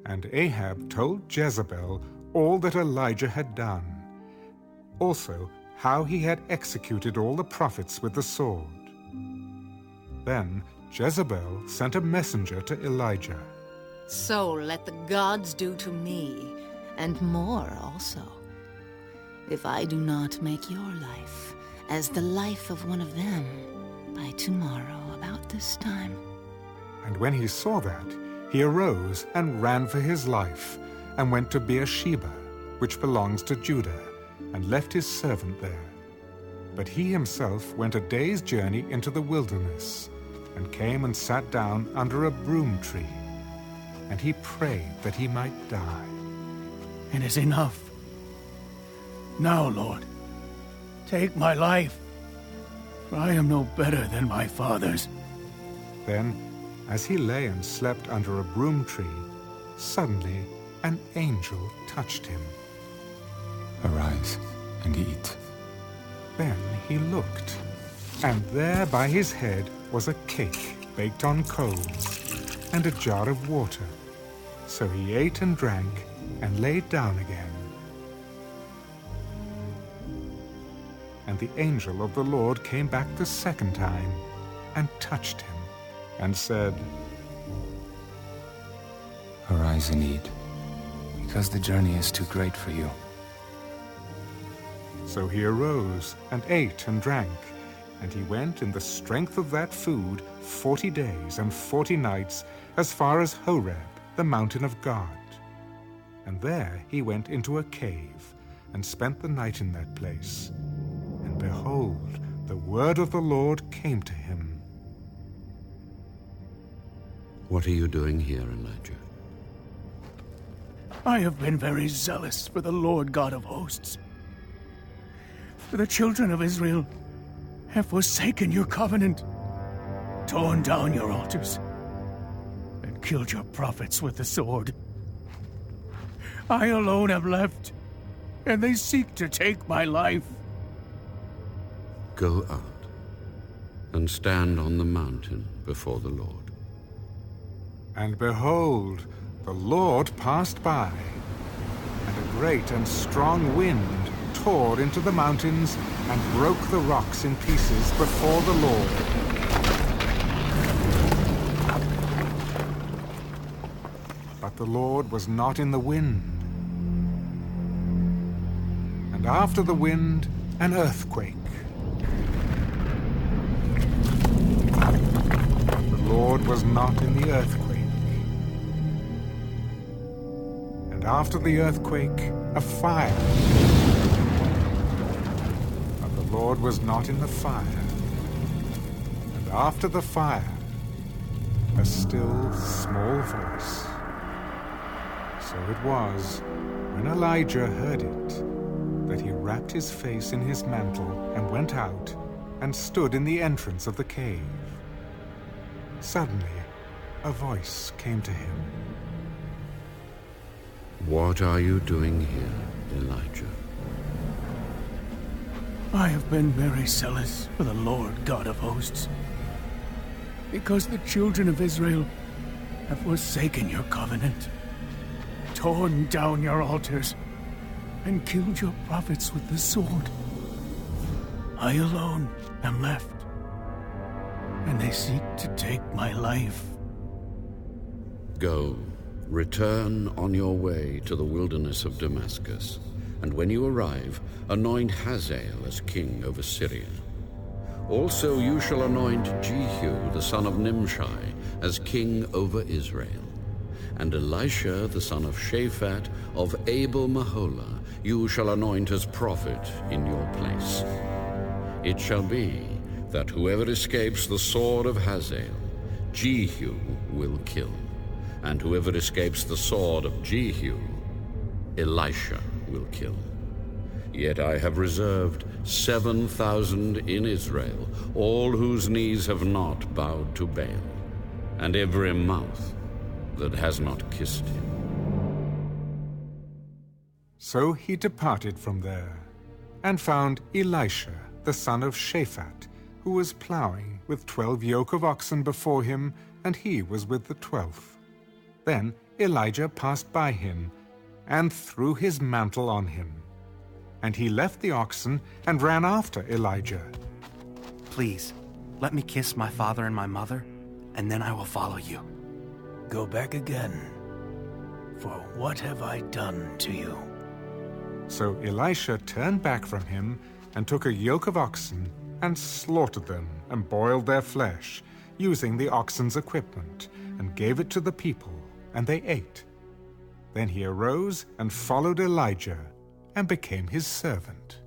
And Ahab told Jezebel all that Elijah had done, also how he had executed all the prophets with the sword. Then Jezebel sent a messenger to Elijah. So let the gods do to me, and more also, if I do not make your life as the life of one of them by tomorrow about this time. And when he saw that, he arose and ran for his life, and went to Beersheba, which belongs to Judah, and left his servant there. But he himself went a day's journey into the wilderness, and came and sat down under a broom tree. And he prayed that he might die. It is enough. Now, Lord, take my life, for I am no better than my fathers. Then, as he lay and slept under a broom tree, suddenly an angel touched him. Arise and eat. Then he looked, and there by his head was a cake baked on coals, and a jar of water. So he ate and drank, and lay down again. And the angel of the Lord came back the second time, and touched him, and said, Arise and eat, because the journey is too great for you. So he arose, and ate and drank, and he went in the strength of that food 40 days and 40 nights, as far as Horeb, the mountain of God. And there he went into a cave, and spent the night in that place. And behold, the word of the Lord came to him. What are you doing here, Elijah? I have been very zealous for the Lord God of hosts. For the children of Israel have forsaken your covenant, torn down your altars, and killed your prophets with the sword. I alone am left, and they seek to take my life. Go out and stand on the mountain before the Lord. And behold, the Lord passed by, and a great and strong wind tore into the mountains and broke the rocks in pieces before the Lord. But the Lord was not in the wind. And after the wind, an earthquake. The Lord was not in the earthquake. And after the earthquake, a fire. But the Lord was not in the fire. And after the fire, a still small voice. So it was, when Elijah heard it, that he wrapped his face in his mantle and went out and stood in the entrance of the cave. Suddenly, a voice came to him. What are you doing here, Elijah? I have been very zealous for the Lord God of hosts, because the children of Israel have forsaken your covenant, torn down your altars, and killed your prophets with the sword. I alone am left, and they seek to take my life. Go, return on your way to the wilderness of Damascus, and when you arrive, anoint Hazael as king over Syria. Also you shall anoint Jehu the son of Nimshi as king over Israel, and Elisha the son of Shaphat of Abel-Maholah you shall anoint as prophet in your place. It shall be that whoever escapes the sword of Hazael, Jehu will kill, and whoever escapes the sword of Jehu, Elisha will kill. Yet I have reserved 7,000 in Israel, all whose knees have not bowed to Baal, and every mouth that has not kissed him. So he departed from there, and found Elisha the son of Shaphat, who was plowing with 12 yoke of oxen before him, and he was with the 12th. Then Elijah passed by him and threw his mantle on him. And he left the oxen and ran after Elijah. Please, let me kiss my father and my mother, and then I will follow you. Go back again, for what have I done to you? So Elisha turned back from him and took a yoke of oxen and slaughtered them and boiled their flesh, using the oxen's equipment, and gave it to the people, and they ate. Then he arose and followed Elijah and became his servant.